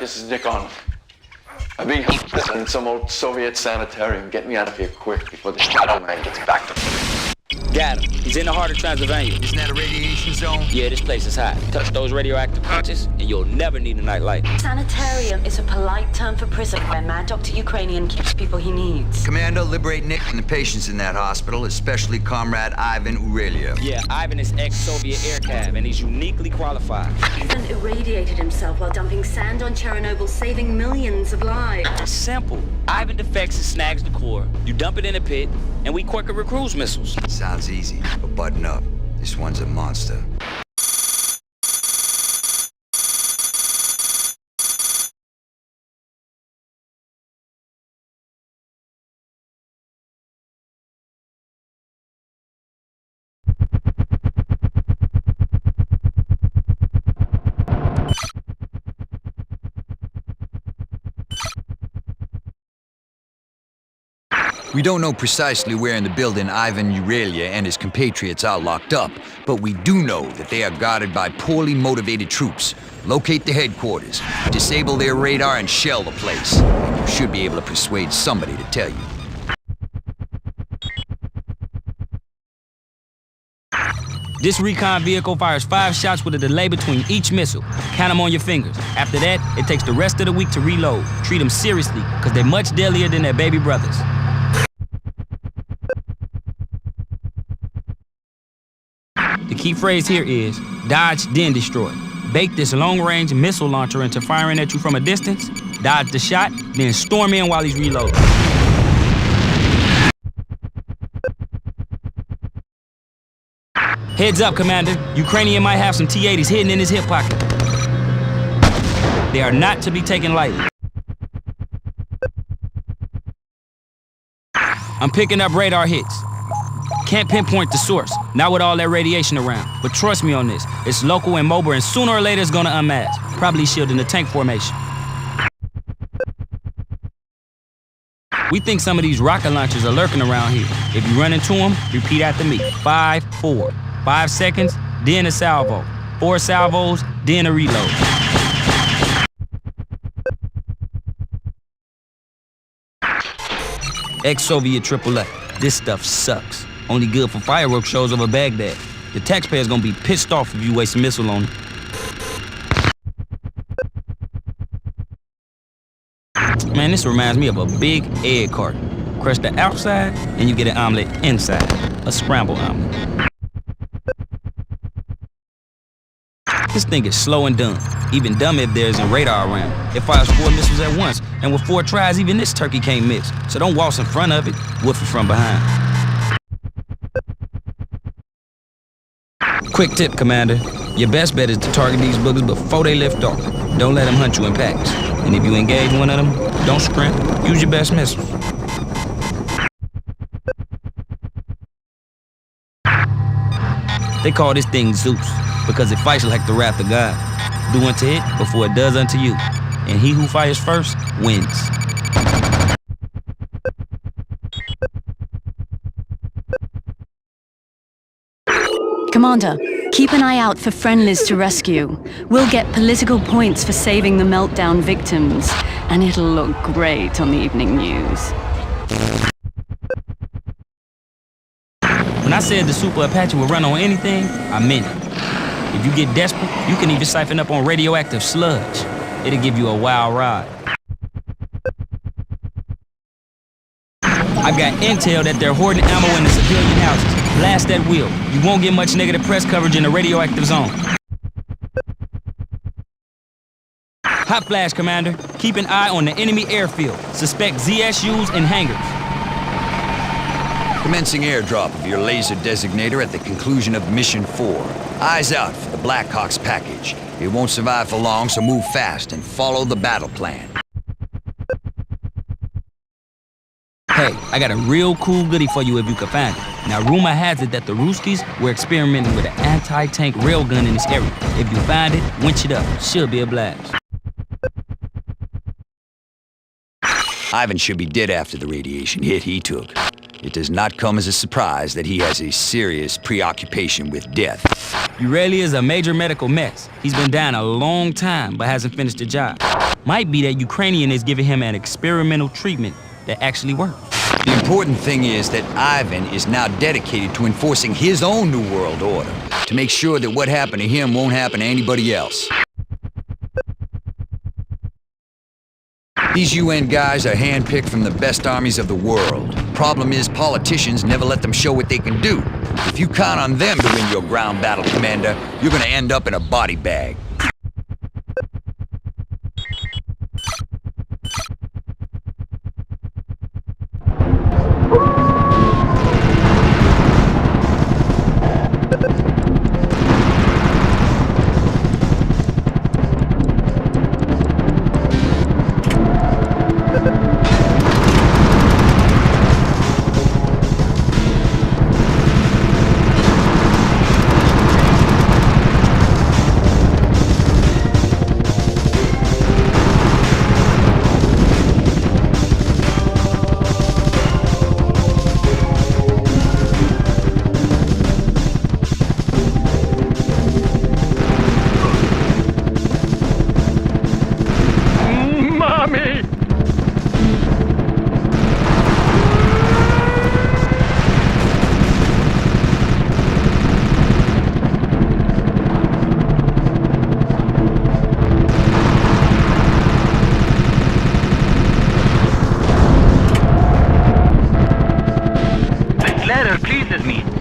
this is Nick on. I'm being held in some old Soviet sanitarium. Get me out of here quick before the shadow man gets back to me. Got him. He's in the heart of Transylvania. Isn't that a radiation zone? Yeah, this place is hot. Touch those radioactive punches, and you'll never need a nightlight. Sanitarium is a polite term for prison where Mad Dr. Ukrainian keeps people he needs. Commander, liberate Nick and the patients in that hospital, especially Comrade Ivan Urelia. Yeah, Ivan is ex-Soviet air cav, and he's uniquely qualified. Ivan irradiated himself while dumping sand on Chernobyl, saving millions of lives. It's simple. Ivan defects and snags the core. You dump it in a pit, and we quicker recruits missiles. Sounds easy, but button up. This one's a monster. We don't know precisely where in the building Ivan Urelia and his compatriots are locked up, but we do know that they are guarded by poorly motivated troops. Locate the headquarters, disable their radar, and shell the place. And you should be able to persuade somebody to tell you. This recon vehicle fires 5 shots with a delay between each missile. Count them on your fingers. After that, it takes the rest of the week to reload. Treat them seriously, because they're much deadlier than their baby brothers. The key phrase here is, dodge, then destroy. Bake this long-range missile launcher into firing at you from a distance, dodge the shot, then storm in while he's reloading. Heads up, Commander. Ukrainian might have some T-80s hidden in his hip pocket. They are not to be taken lightly. I'm picking up radar hits. Can't pinpoint the source, not with all that radiation around. But trust me on this, it's local and mobile, and sooner or later it's gonna unmask. Probably shielding the tank formation. We think some of these rocket launchers are lurking around here. If you run into them, repeat after me. 5, 4. 5 seconds, then a salvo. 4 salvos, then a reload. Ex-Soviet AAA. This stuff sucks. Only good for fireworks shows over Baghdad. The taxpayer's gonna be pissed off if you waste a missile on him. Man, this reminds me of a big egg carton. Crush the outside, and you get an omelet inside. A scrambled omelet. This thing is slow and dumb. Even dumb if there isn't radar around. It fires 4 missiles at once, and with 4 tries, even this turkey can't miss. So don't waltz in front of it, woof it from behind. Quick tip, Commander. Your best bet is to target these boogers before they lift off. Don't let them hunt you in packs. And if you engage one of them, don't scrimp. Use your best missiles. They call this thing Zeus, because it fights like the wrath of God. Do unto it before it does unto you. And he who fires first wins. Commander, keep an eye out for friendlies to rescue. We'll get political points for saving the meltdown victims, and it'll look great on the evening news. When I said the Super Apache would run on anything, I meant it. If you get desperate, you can even siphon up on radioactive sludge. It'll give you a wild ride. I've got intel that they're hoarding ammo in the civilian houses. Blast that wheel. You won't get much negative press coverage in the radioactive zone. Hot flash, Commander. Keep an eye on the enemy airfield. Suspect ZSUs and hangars. Commencing airdrop of your laser designator at the conclusion of Mission 4. Eyes out for the Blackhawks package. It won't survive for long, so move fast and follow the battle plan. Hey, I got a real cool goodie for you if you can find it. Now, rumor has it that the Ruskies were experimenting with an anti-tank railgun in this area. If you find it, winch it up. Should be a blast. Ivan should be dead after the radiation hit he took. It does not come as a surprise that he has a serious preoccupation with death. Ureli is a major medical mess. He's been down a long time, but hasn't finished the job. Might be that Ukrainian is giving him an experimental treatment that actually worked. The important thing is that Ivan is now dedicated to enforcing his own New World Order, to make sure that what happened to him won't happen to anybody else. These UN guys are handpicked from the best armies of the world. Problem is, politicians never let them show what they can do. If you count on them to win your ground battle, Commander, you're gonna end up in a body bag.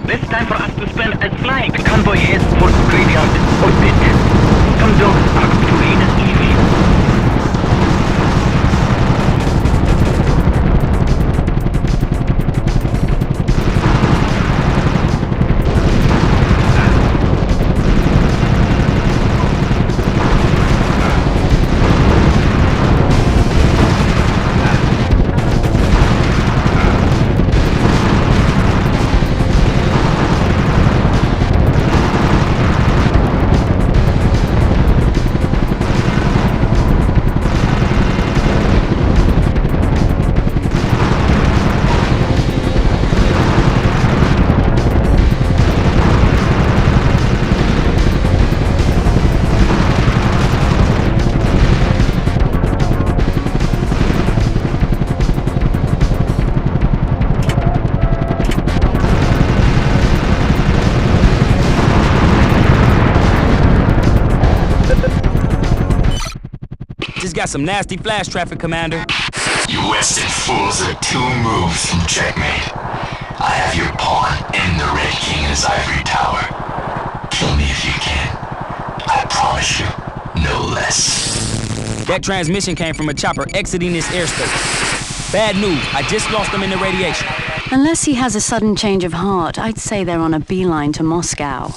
Best time for us to spend as flying. The convoy heads for radioactive orbit. Some dogs are between us evil. Just got some nasty flash traffic, Commander. You Western fools are 2 moves from checkmate. I have your pawn in the Red King in his ivory tower. Kill me if you can. I promise you, no less. That transmission came from a chopper exiting this airspace. Bad news, I just lost him in the radiation. Unless he has a sudden change of heart, I'd say they're on a beeline to Moscow.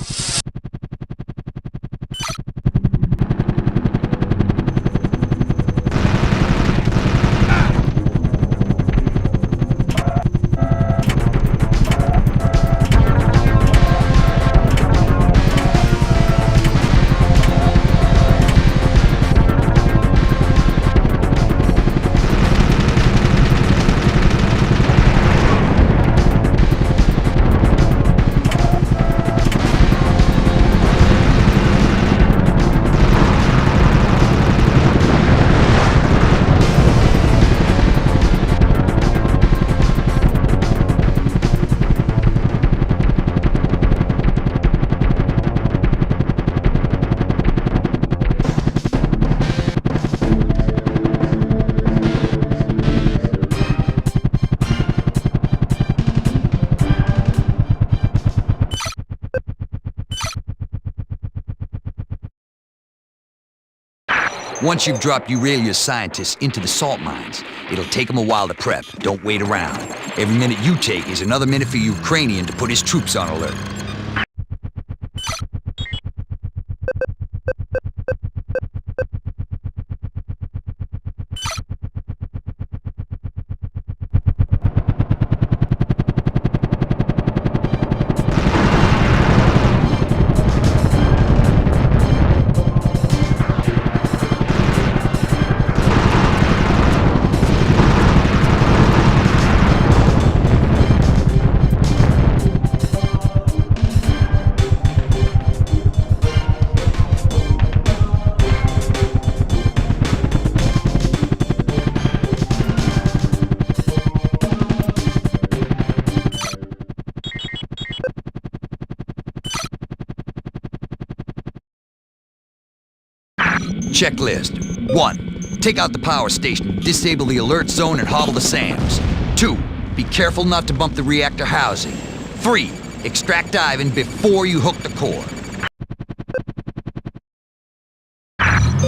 Once you've dropped Euralia's scientists into the salt mines, it'll take them a while to prep. Don't wait around. Every minute you take is another minute for Ukrainian to put his troops on alert. Checklist. 1. Take out the power station, disable the alert zone, and hobble the SAMs. 2. Be careful not to bump the reactor housing. 3. Extract Ivan before you hook the core.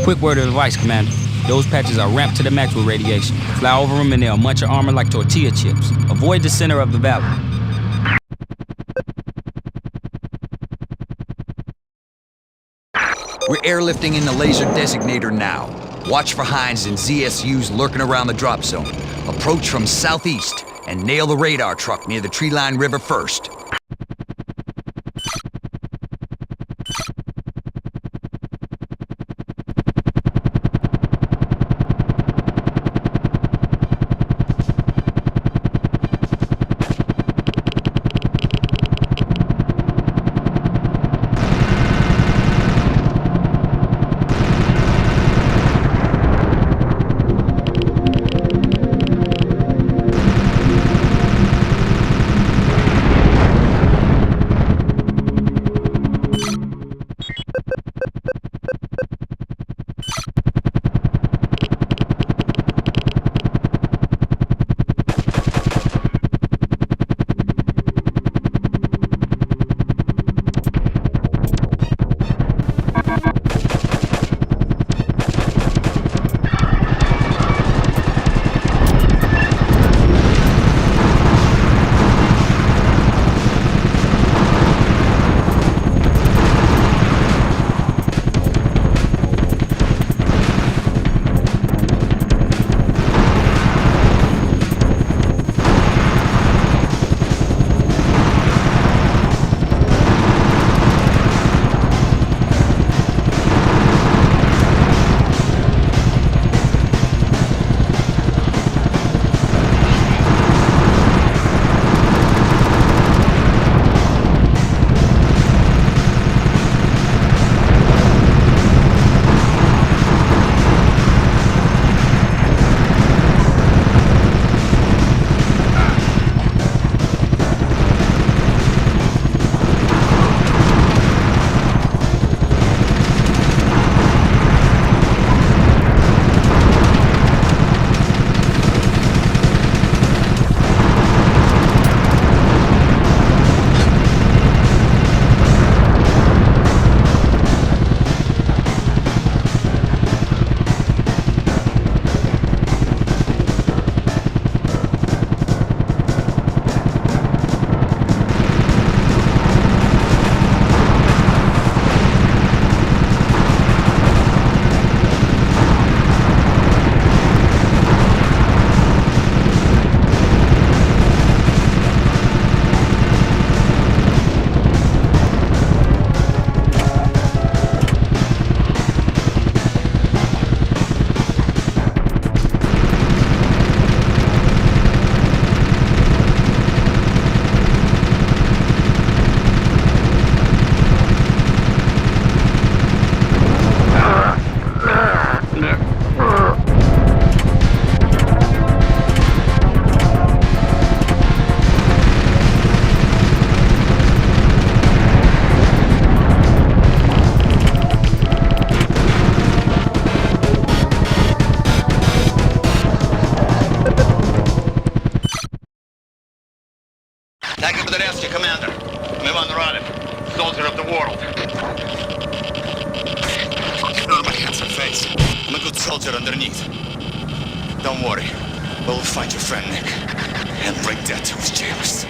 Quick word of advice, Commander. Those patches are ramped to the max with radiation. Fly over them and they'll munch your armor like tortilla chips. Avoid the center of the valley. We're airlifting in the laser designator now. Watch for Hines and ZSUs lurking around the drop zone. Approach from southeast and nail the radar truck near the tree-lined river first. Commander. Milan Radin, soldier of the world. Ignore my handsome face. I'm a good soldier underneath. Don't worry. We'll find your friend Nick and bring death to his jailers.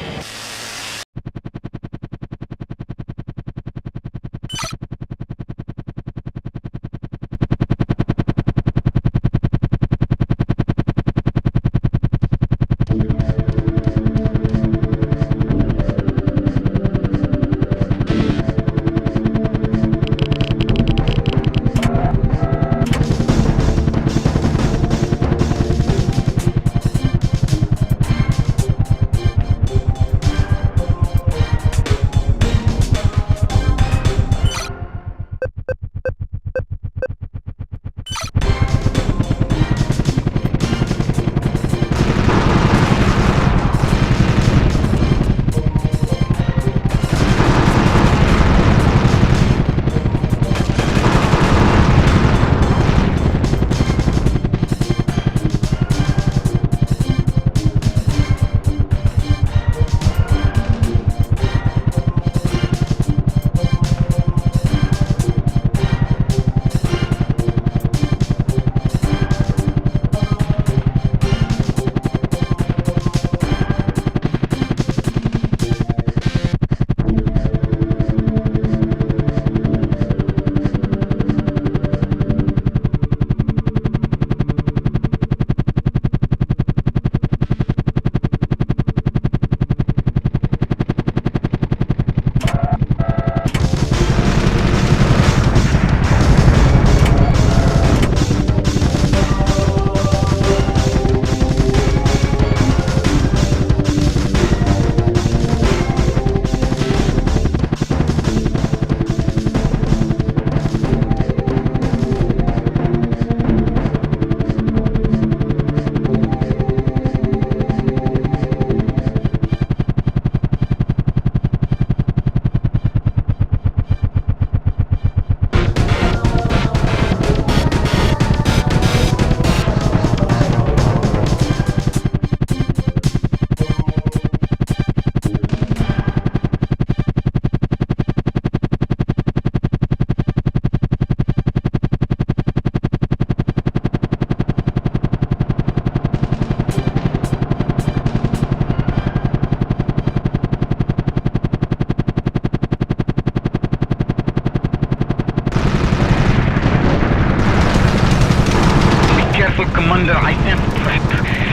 powerful commander, I sense threat.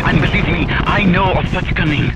And believe me, I know of such cunning.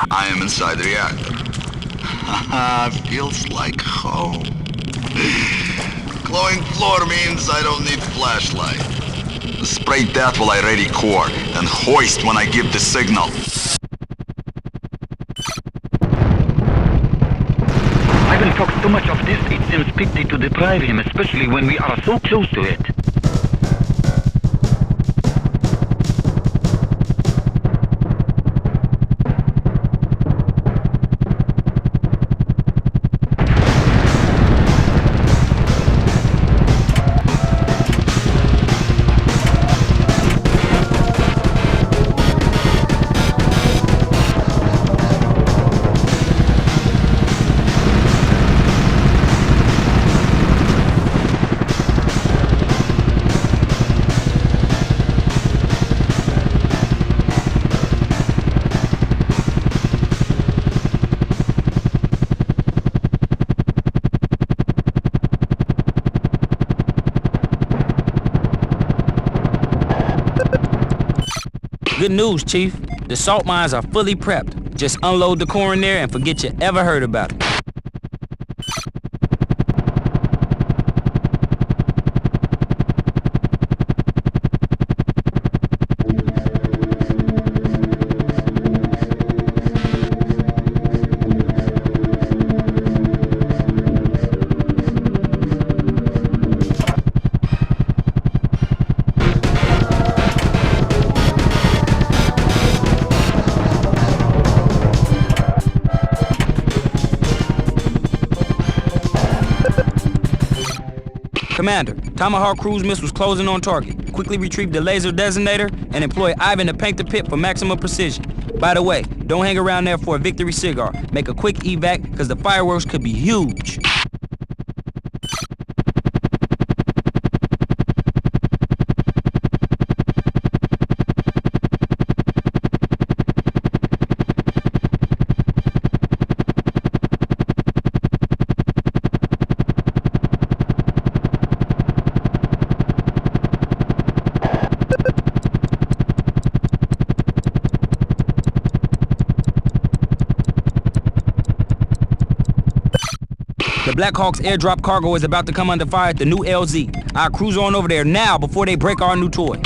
I am inside the reactor. Feels like home. Glowing floor means I don't need flashlight. Spray death while I ready core, and hoist when I give the signal. Ivan talks so much of this, it seems pity to deprive him, especially when we are so close to it. Good news, Chief. The salt mines are fully prepped. Just unload the core in there and forget you ever heard about it. Commander, Tomahawk cruise missiles closing on target. Quickly retrieve the laser designator and employ Ivan to paint the pit for maximum precision. By the way, don't hang around there for a victory cigar. Make a quick evac, because the fireworks could be huge. The Black Hawk's airdrop cargo is about to come under fire at the new LZ. I'll cruise on over there now before they break our new toy.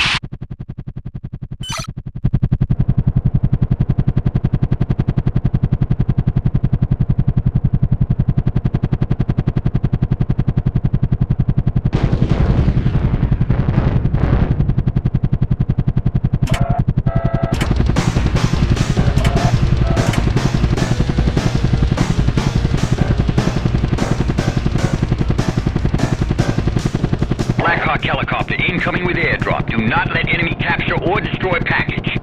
Helicopter incoming with airdrop. Do not let enemy capture or destroy package.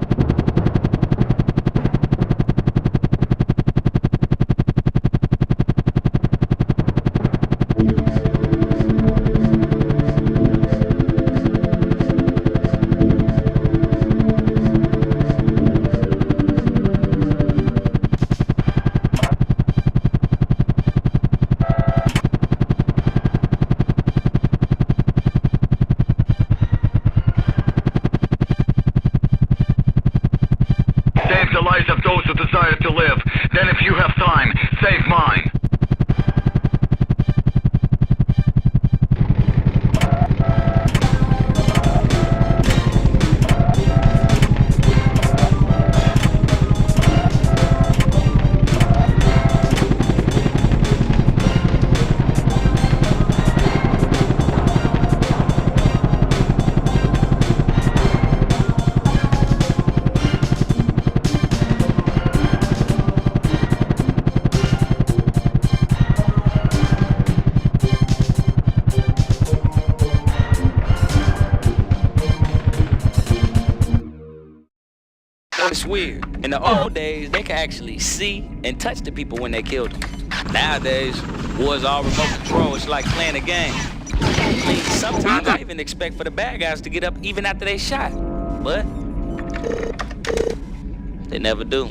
The lives of those who desire to live. Then if you have time, save mine. It's weird. In the old days, they could actually see and touch the people when they killed them. Nowadays, war's all remote control. It's like playing a game. I mean, sometimes I even expect for the bad guys to get up even after they shot. But they never do.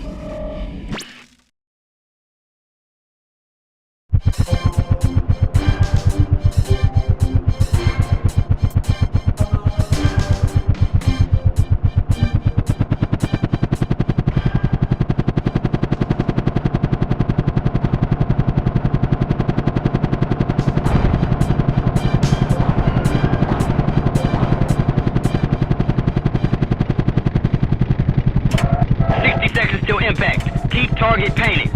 Till impact. Keep target painted.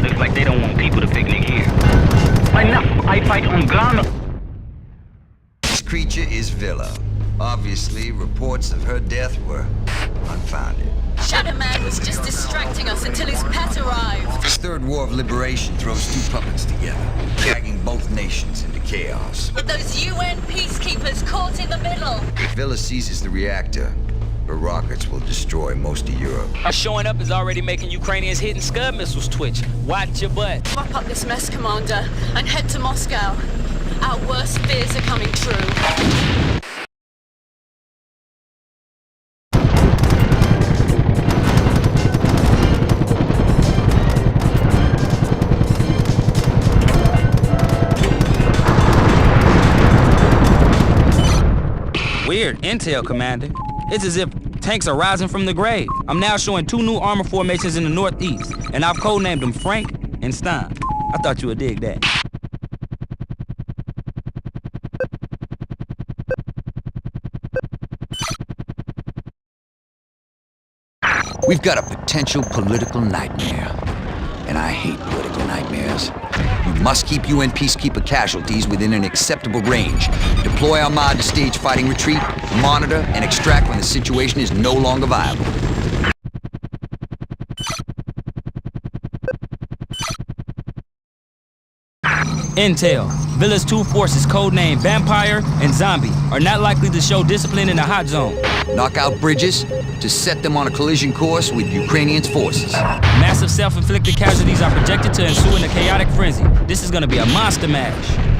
Looks like they don't want people to picnic here. Enough! I fight on ground. This creature is Villa. Obviously, reports of her death were unfounded. Shadow Man was just distracting us until his pet arrived. This third war of liberation throws two puppets together, dragging both nations into chaos. With those UN peacekeepers caught in the middle. If Villa seizes the reactor, her rockets will destroy most of Europe. Showing up is already making Ukrainians hitting Scud missiles twitch. Watch your butt. Wrap up this mess, Commander, and head to Moscow. Our worst fears are coming true. Weird intel, Commander. It's as if tanks are rising from the grave. I'm now showing 2 new armor formations in the northeast, and I've codenamed them Frank and Stein. I thought you would dig that. We've got a potential political nightmare. And I hate political nightmares. We must keep UN peacekeeper casualties within an acceptable range. Deploy Armada to stage fighting retreat, monitor, and extract when the situation is no longer viable. Intel. Villa's two forces, codenamed Vampire and Zombie, are not likely to show discipline in the hot zone. Knock out bridges to set them on a collision course with Ukrainians' forces. Massive self-inflicted casualties are projected to ensue in a chaotic frenzy. This is gonna be a monster mash.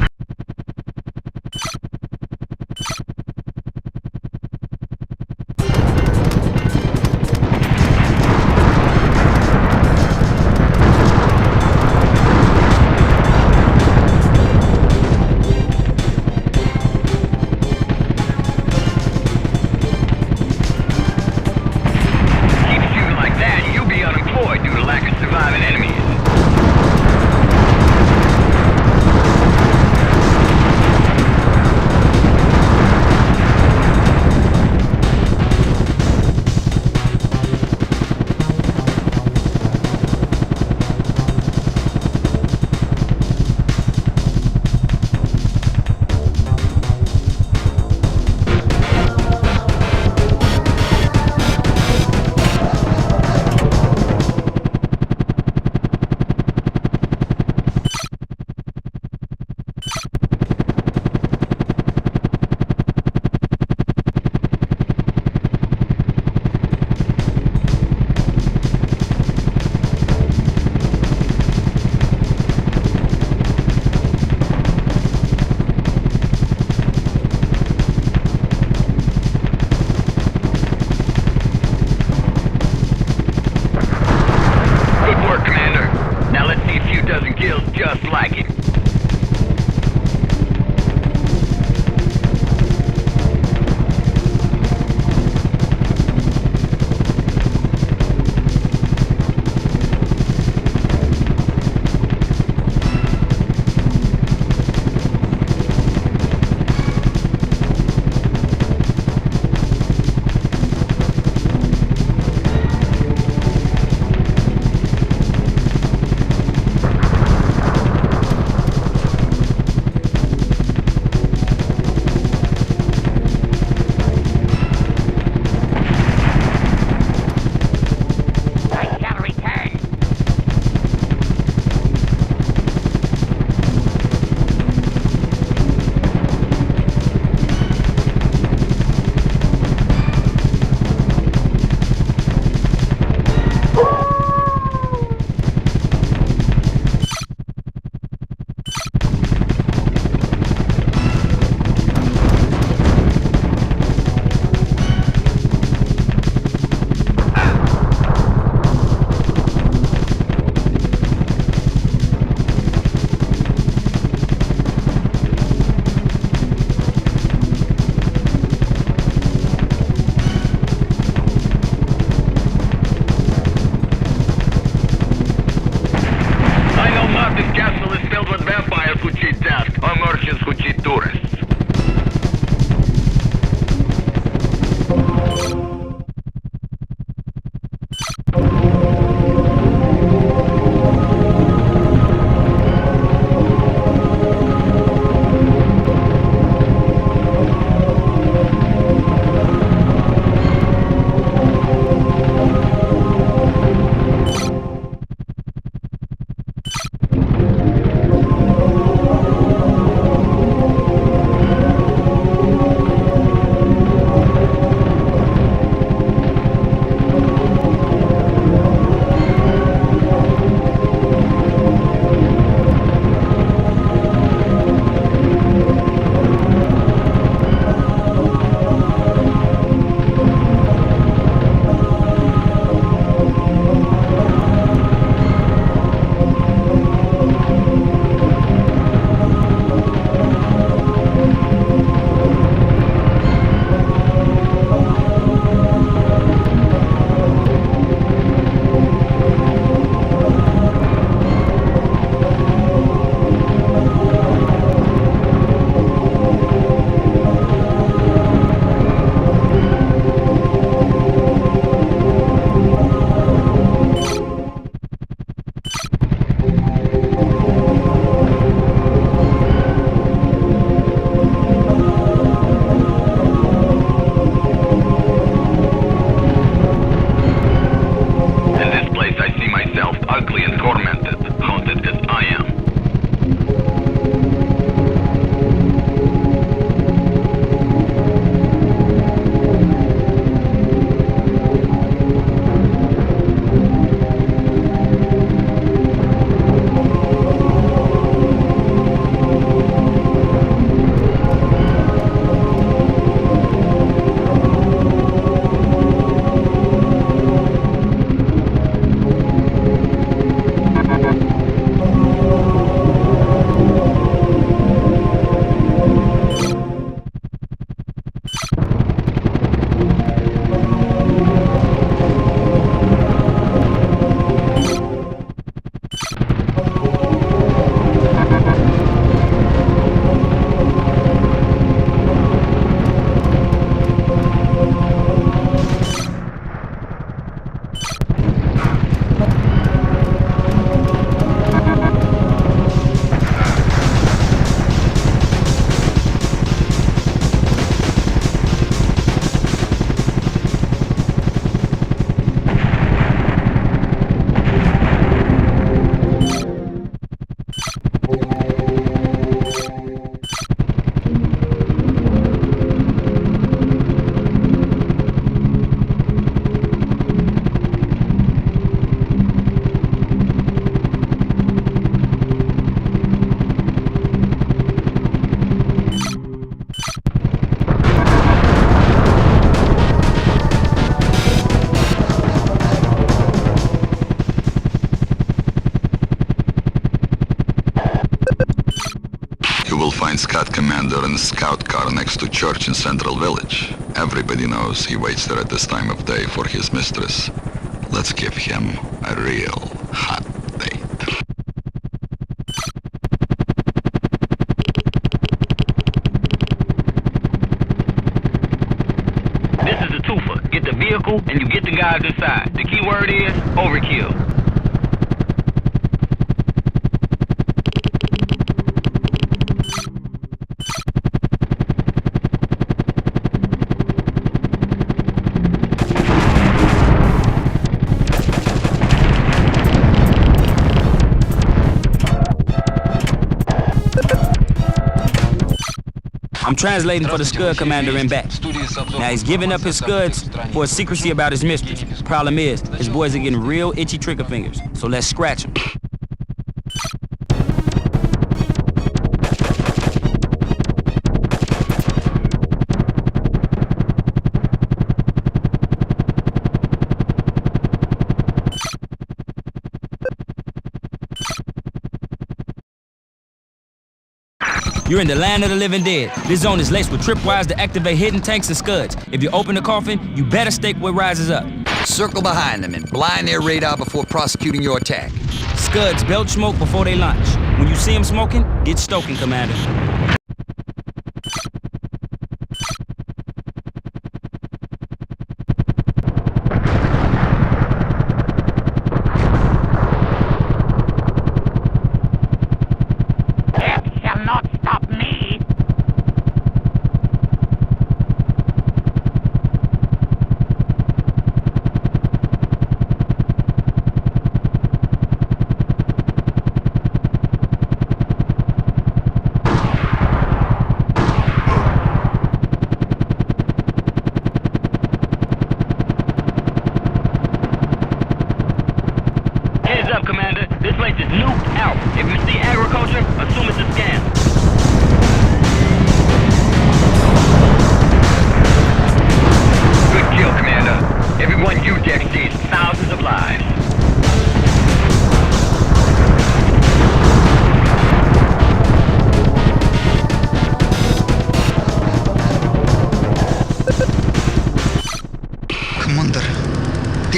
Commander, in a scout car next to church in Central Village. Everybody knows he waits there at this time of day for his mistress. Let's give him a real hot date. This is a twofer. Get the vehicle and you get the guys inside. The key word is overkill. I'm translating for the Scud commander in back. Now he's giving up his Scuds for his secrecy about his mistress. Problem is, his boys are getting real itchy trigger fingers, so let's scratch them. You're in the land of the living dead. This zone is laced with tripwires to activate hidden tanks and Scuds. If you open the coffin, you better stake what rises up. Circle behind them and blind their radar before prosecuting your attack. Scuds belch smoke before they launch. When you see them smoking, get stoking, Commander.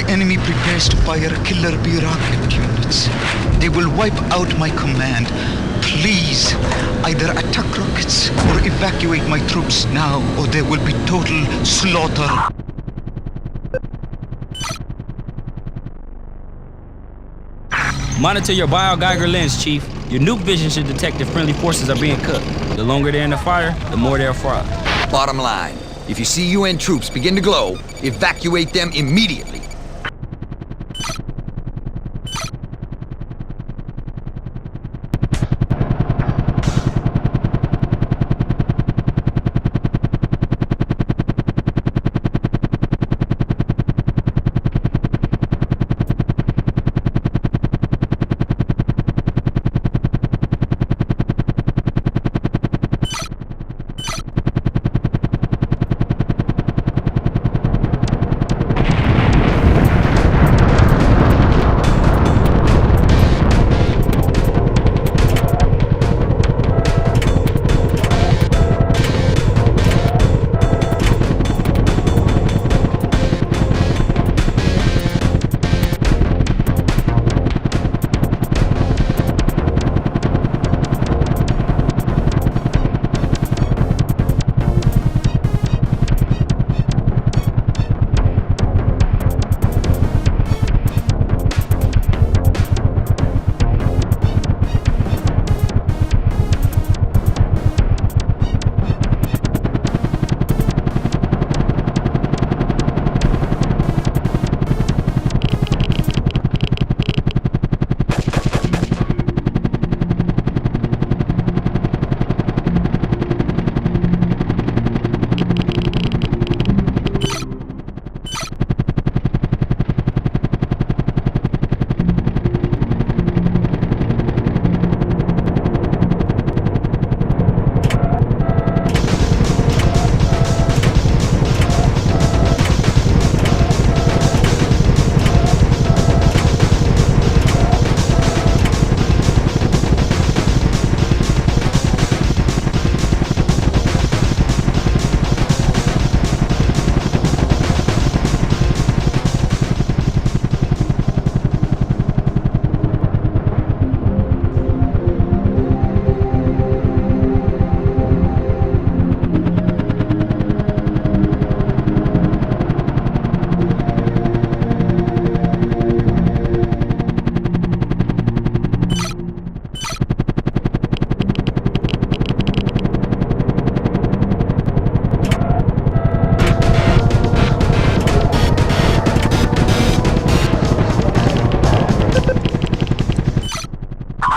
Enemy prepares to fire killer radioactive units. They will wipe out my command. Please, either attack rockets or evacuate my troops now, or there will be total slaughter. Monitor your bio-Geiger lens, Chief. Your nuke vision should detect if friendly forces are being cooked. The longer they're in the fire, the more they'll fry. Bottom line, if you see UN troops begin to glow, evacuate them immediately.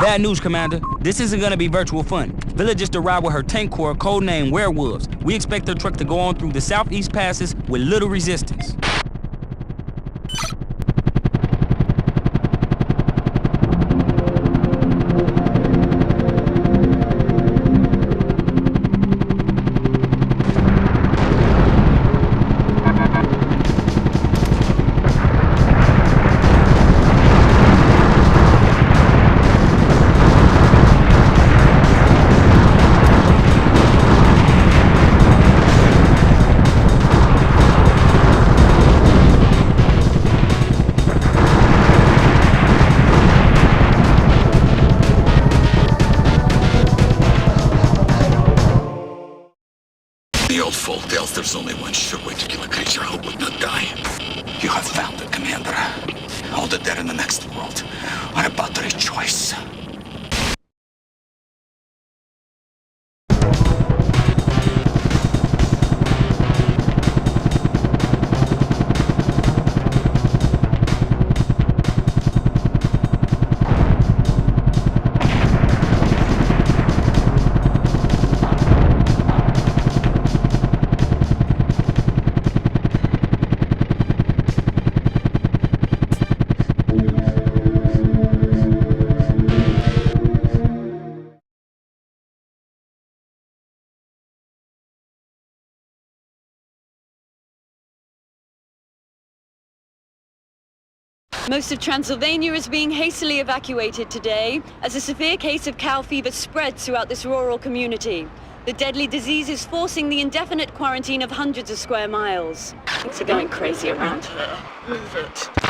Bad news, Commander. This isn't gonna be virtual fun. Villa just arrived with her tank corps, codenamed Werewolves. We expect her truck to go on through the southeast passes with little resistance. The old folk tells there's only one sure way to kill a creature who would not die. You have found it, Commander. All the dead in the next world are about to rejoice. Most of Transylvania is being hastily evacuated today as a severe case of cow fever spreads throughout this rural community. The deadly disease is forcing the indefinite quarantine of hundreds of square miles. Things are going crazy around here. Move it.